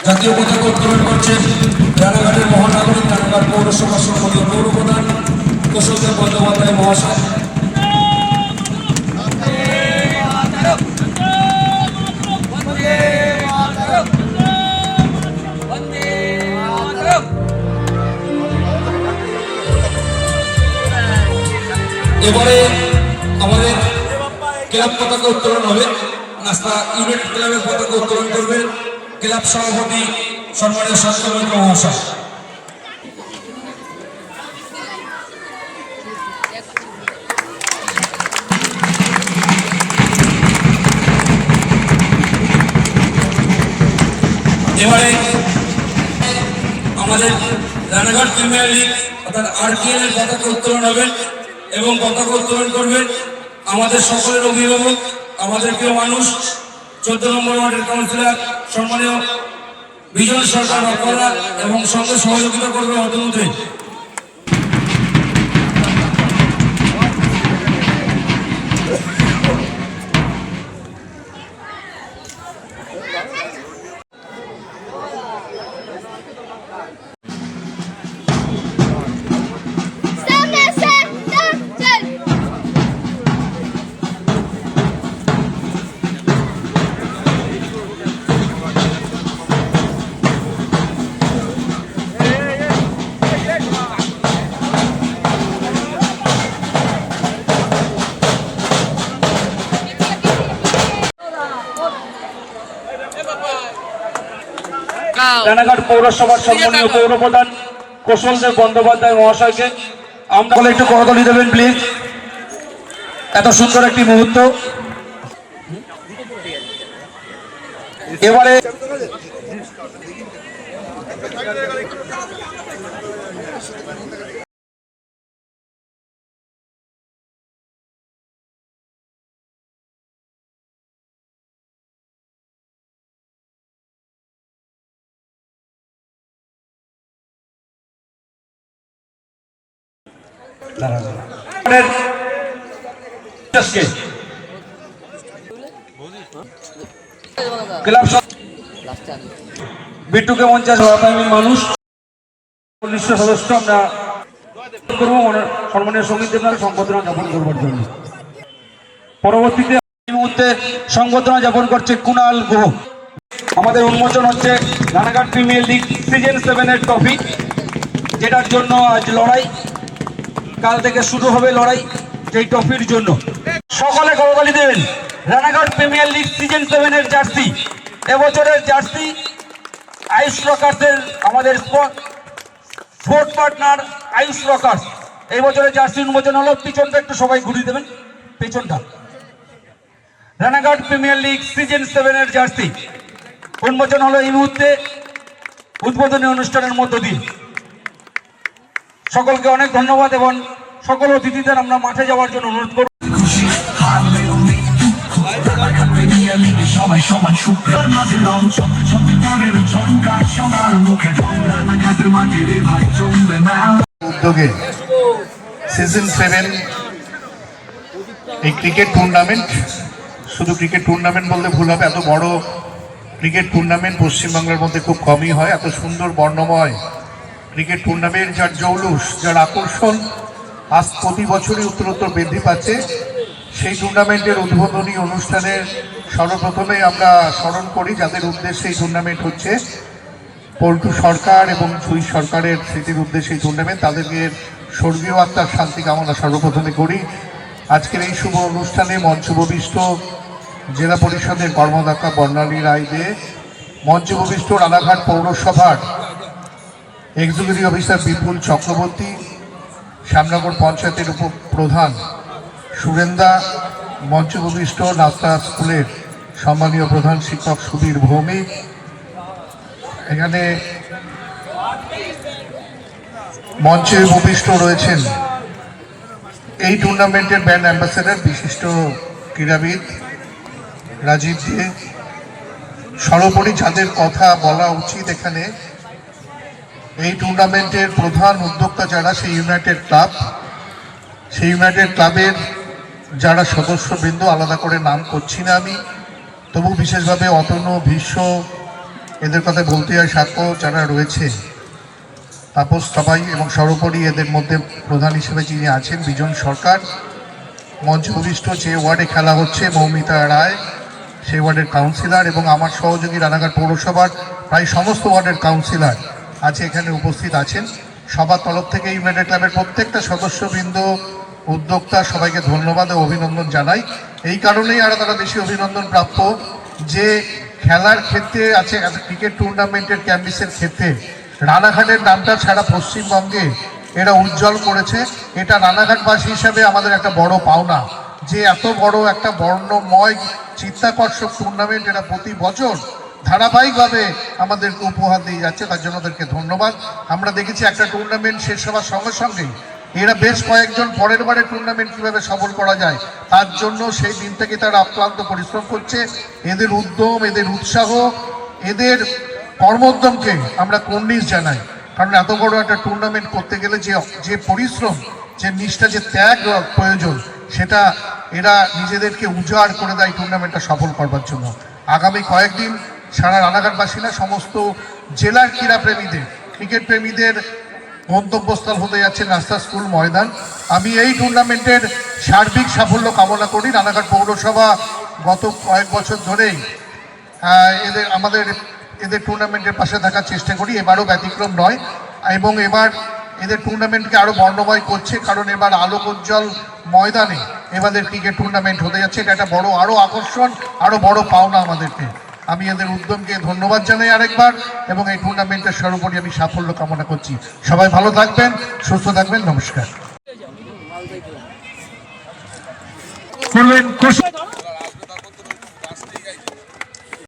জাতীয় পতাকা উত্তোলন করছেন রানাঘাটের মহানাগরিক রানাঘাট পৌরসভা সম্মানীয় পৌর প্রধান কুশলদেব বন্দ্যোপাধ্যায় মহাশয়। এবারে আমাদের ক্লাব পতাকা উত্তোলন হবে। নাস্তা ইউনাইটেড ক্লাবের পতাকা উত্তোলন করবেন ক্লাব সভাপতি সম্মানীয় শান্তমিত্র মহাশয়। এবারে আমাদের রানাঘাট প্রিমিয়ার লিগ অর্থাৎ RKL এর পতাকা উত্তোলন হবেন এবং পতাকা উত্তোলন করবেন আমাদের সকলের অভিভাবক, আমাদের প্রিয় মানুষ 14 নম্বর ওয়ার্ডের কাউন্সিলর সম্মানীয় বিজন সরকার আপনারা এবং সঙ্গে সহযোগিতা করবে অতনুতে। রানাঘাট পৌরসভার সম্মানীয় পৌর প্রধান কুশলদেব বন্দ্যোপাধ্যায় মহাশয়কে আমরা একটু করতালি দেবেন প্লিজ। এত সুন্দর একটি মুহূর্ত। এবারে বিট্টুকে মঞ্চে মানুষ 19 সদস্য আমরা করবো সম্মানীয় সঙ্গীত দেবনাথ সংবর্ধনা জ্ঞাপন করবার জন্য। পরবর্তীতে এই মুহূর্তে সংবর্ধনা জ্ঞাপন করছে কুণাল গুহ। আমাদের উন্মোচন হচ্ছে রানাঘাট প্রিমিয়ার লিগ সিজন 7 এর ট্রফি, যেটার জন্য আজ লড়াই, কাল থেকে শুরু হবে লড়াই এই ট্রফির জন্য। সকলে করতালি দেবেন। রানাঘাট প্রিমিয়ার লিগ সিজন 7 এর জার্সি, এবছরের জার্সি আয়ুষ রকার্সের আমাদের স্পোর্ট পার্টনার আয়ুষ রকার্স এই বছরের জার্সি উন্মোচন হলো। পিছনটা একটু সবাই ঘুরিয়ে দেবেন, পেছনটা। রানাঘাট প্রিমিয়ার লিগ সিজন 7 এর জার্সি উন্মোচন হলো এই মুহূর্তে উদ্বোধনী অনুষ্ঠানের মধ্য দিয়ে। সকলকে অনেক ধন্যবাদ এবং সকল অতিথিদের আমরা মাঠে যাওয়ার জন্য অনুরোধ করব। উদ্যোগে সিজন 7 এই ক্রিকেট টুর্নামেন্ট, শুধু ক্রিকেট টুর্নামেন্ট বলতে ভুল হবে, এত বড় ক্রিকেট টুর্নামেন্ট পশ্চিমবাংলার মধ্যে খুব কমই হয়। এত সুন্দর বর্ণময় ক্রিকেট টুর্নামেন্ট, যার জৌলুস, যার আকর্ষণ আজ প্রতি বছরই উত্তরোত্তর বৃদ্ধি পাচ্ছে। সেই টুর্নামেন্টের উদ্বোধনী অনুষ্ঠানের সর্বপ্রথমে আমরা স্মরণ করি যাদের উদ্দেশ্যে এই টুর্নামেন্ট হচ্ছে, পল্টু সরকার এবং জুই সরকারের স্মৃতির উদ্দেশ্যে এই টুর্নামেন্ট। তাদেরকে স্বর্গীয় আত্মার শান্তি কামনা সর্বপ্রথমে করি। আজকের এই শুভ অনুষ্ঠানে মঞ্চভূমিষ্ঠ জেলা পরিষদের কর্মকর্তা বর্ণালী রায় দে, মঞ্চভূমিষ্ঠ রানাঘাট পৌরসভার এক্সিকিউটিভ অফিসার বিপুল চক্রবর্তী, শ্যামনগর পঞ্চায়েতের উপপ্রধান সুরেন্দা, মঞ্চভূমিষ্ঠ নাস্তা স্কুলের সম্মানীয় প্রধান শিক্ষক সুবীর ভৌমিক, এখানে মঞ্চে ভূমিষ্ঠ রয়েছেন এই টুর্নামেন্টের ব্র্যান্ড অ্যাম্বাসেডর বিশিষ্ট ক্রীড়াবিদ রাজীব দে। সর্বোপরি যাদের কথা বলা উচিত এখানে, এই টুর্নামেন্টের প্রধান উদ্যোক্তা যারা, সেই ইউনাইটেড ক্লাব, সেই ইউনাইটেড ক্লাবের যারা সদস্যবৃন্দ, আলাদা করে নাম করছি না আমি, তবু বিশেষভাবে অতনু, ভীষ্ম, এদের কথা বলতে হয়। সাথেও যারা রয়েছে তাপস সবাই, এবং সর্বোপরি এদের মধ্যে প্রধান হিসেবে যিনি আছেন বিজন সরকার, মঞ্চ উপবিষ্ট যে ওয়ার্ডে খেলা হচ্ছে মৌমিতা রায় সেই ওয়ার্ডের কাউন্সিলর, এবং আমার সহযোগী রানাঘাট পৌরসভার প্রায় সমস্ত ওয়ার্ডের কাউন্সিলর আছে এখানে উপস্থিত আছেন। সবার তরফ থেকে ইউনাইটেড ক্লাবের প্রত্যেকটা সদস্যবৃন্দ, উদ্যোক্তা সবাইকে ধন্যবাদ ও অভিনন্দন জানাই। এই কারণেই আরও তারা বেশি অভিনন্দন প্রাপ্য যে খেলার ক্ষেত্রে আছে, ক্রিকেট টুর্নামেন্টের ক্যাম্পিসের ক্ষেত্রে রানাঘাটের নামটা সারা পশ্চিমবঙ্গে এরা উজ্জ্বল করেছে। এটা রানাঘাটবাসী হিসাবে আমাদের একটা বড় পাওনা যে এত বড় একটা বর্ণময় চিত্তাকর্ষক টুর্নামেন্ট এরা প্রতি বছর ধারাবাহিকভাবে আমাদেরকে উপহার দিয়ে যাচ্ছে, তার জন্য ওদেরকে ধন্যবাদ। আমরা দেখেছি একটা টুর্নামেন্ট শেষ হওয়ার সঙ্গে সঙ্গেই এরা বেশ কয়েকজন পরের বারে টুর্নামেন্ট কীভাবে সফল করা যায় তার জন্য সেই দিন থেকে তারা অক্লান্ত পরিশ্রম করছে। এদের উদ্যম, এদের উৎসাহ, এদের কর্মোদ্যমকে আমরা কুর্নিশ জানাই। কারণ এত বড় একটা টুর্নামেন্ট করতে গেলে যে পরিশ্রম, যে নিষ্ঠা, যে ত্যাগ প্রয়োজন, সেটা এরা নিজেদেরকে উজাড় করে দেয় টুর্নামেন্টটা সফল করবার জন্য। আগামী কয়েকদিন সারা রানাঘাটবাসী না, সমস্ত জেলার ক্রীড়াপ্রেমীদের, ক্রিকেট প্রেমীদের গন্তব্যস্থল হতে যাচ্ছে নাস্তা স্কুল ময়দান। আমি এই টুর্নামেন্টের সার্বিক সাফল্য কামনা করি। রানাঘাট পৌরসভা গত কয়েক বছর ধরেই এদের টুর্নামেন্টের পাশে থাকার চেষ্টা করি, এবারও ব্যতিক্রম নয়। এবং এবার এদের টুর্নামেন্টকে আরও বর্ণময় করছে, কারণ এবার আলোকোজ্জ্বল ময়দানে এবারের ক্রিকেট টুর্নামেন্ট হতে যাচ্ছে। এটা একটা বড় আরও আকর্ষণ, আরও বড় পাওনা আমাদেরকে। আমি এদের উদ্যমকে ধন্যবাদ জানাই আরেকবার, এবং এই টুর্নামেন্টের সর্বোপরি আমি সাফল্য কামনা করছি। সবাই ভালো থাকবেন, সুস্থ থাকবেন, নমস্কার।